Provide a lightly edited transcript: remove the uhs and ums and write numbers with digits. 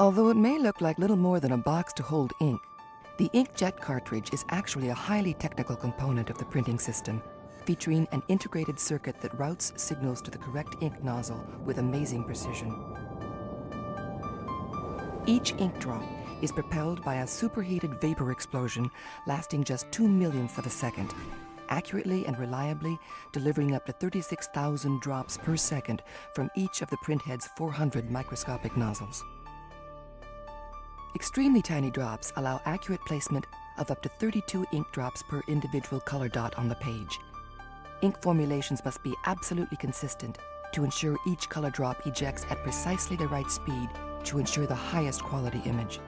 Although it may look like little more than a box to hold ink, the Inkjet cartridge is actually a highly technical component of the printing system, featuring an integrated circuit that routes signals to the correct ink nozzle with amazing precision. Each ink drop is propelled by a superheated vapor explosion lasting just 2/millionths of a second, accurately and reliably delivering up to 36,000 drops per second from each of the printhead's 400 microscopic nozzles. Extremely tiny drops allow accurate placement of up to 32 ink drops per individual color dot on the page. Ink formulations must be absolutely consistent to ensure each color drop ejects at precisely the right speed to ensure the highest quality image.